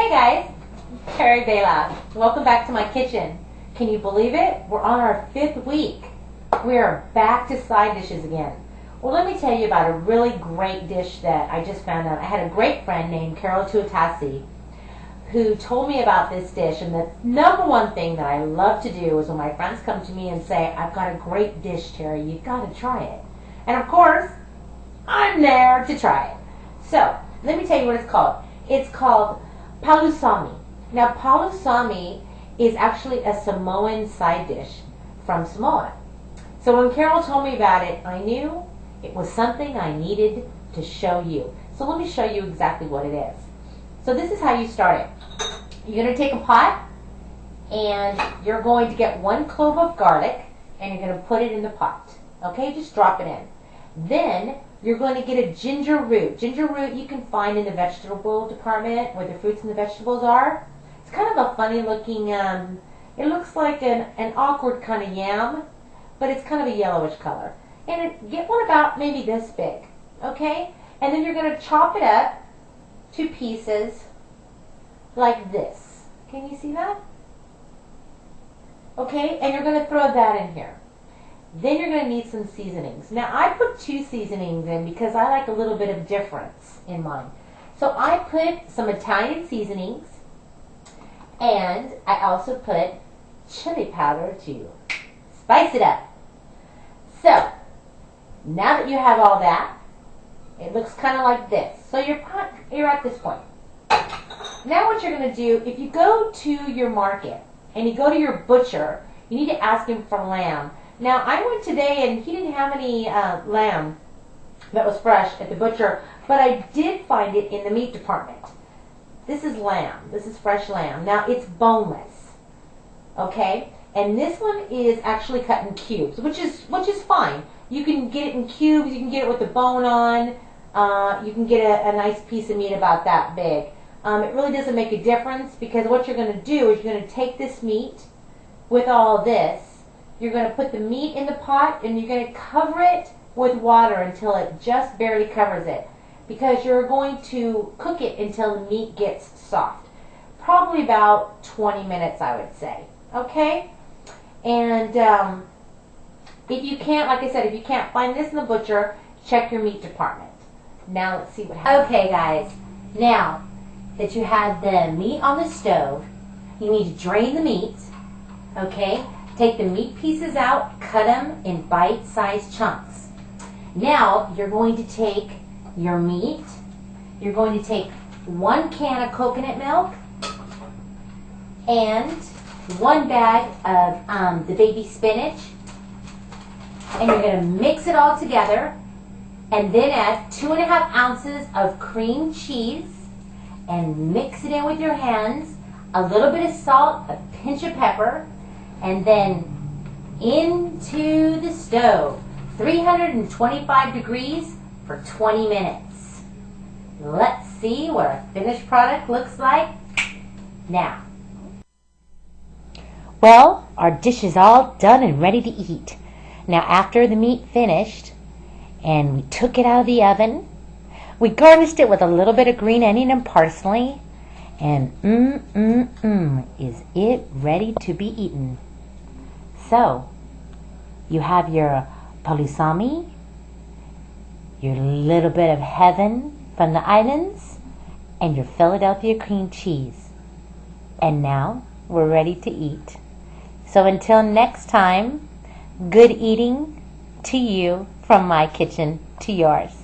Hey guys, Carrie Bayla. Welcome back to my kitchen. Can you believe it? We're on our 5th week. We are back to side dishes again. Well, let me tell you about a really great dish that I just found out. I had a great friend named Carol Tuatasi who told me about this dish, and the number one thing that I love to do is when my friends come to me and say, I've got a great dish, Terry, you've got to try it. And of course, I'm there to try it. So, let me tell you what it's called. It's called palusami. Now, palusami is actually a Samoan side dish from Samoa. So when Carol told me about it, I knew it was something I needed to show you. So let me show you exactly what it is. So this is how you start it. You're going to take a pot, and you're going to get 1 clove of garlic, and you're going to put it in the pot. Okay, just drop it in. Then you're going to get a ginger root. Ginger root you can find in the vegetable department where the fruits and the vegetables are. It's kind of a funny looking, it looks like an awkward kind of yam, but it's kind of a yellowish color. And get one about maybe this big, okay? And then you're going to chop it up to pieces like this. Can you see that? Okay, and you're going to throw that in here. Then you're going to need some seasonings. Now, I put 2 seasonings in because I like a little bit of difference in mine. So I put some Italian seasonings, and I also put chili powder to spice it up. So, now that you have all that, it looks kind of like this. So you're at this point. Now what you're going to do, if you go to your market and you go to your butcher, you need to ask him for lamb. Now, I went today and he didn't have any lamb that was fresh at the butcher, but I did find it in the meat department. This is lamb. This is fresh lamb. Now, it's boneless, okay? And this one is actually cut in cubes, which is fine. You can get it in cubes. You can get it with the bone on. You can get a nice piece of meat about that big. It really doesn't make a difference because what you're going to do is you're going to take this meat with all this. You're going to put the meat in the pot and you're going to cover it with water until it just barely covers it, because you're going to cook it until the meat gets soft. Probably about 20 minutes, I would say. Okay? And if you can't, like I said, if you can't find this in the butcher, check your meat department. Now let's see what happens. Okay, guys. Now that you have the meat on the stove, you need to drain the meat. Okay? Take the meat pieces out, cut them in bite-sized chunks. Now you're going to take your meat. You're going to take 1 can of coconut milk and 1 bag of the baby spinach, and you're going to mix it all together, and then add 2.5 ounces of cream cheese and mix it in with your hands, a little bit of salt, a pinch of pepper, and then into the stove, 325 degrees for 20 minutes. Let's see what our finished product looks like now. Well, our dish is all done and ready to eat. Now, after the meat finished and we took it out of the oven, we garnished it with a little bit of green onion and parsley, and is it ready to be eaten. So, you have your palusami, your little bit of heaven from the islands, and your Philadelphia cream cheese. And now, we're ready to eat. So until next time, good eating to you from my kitchen to yours.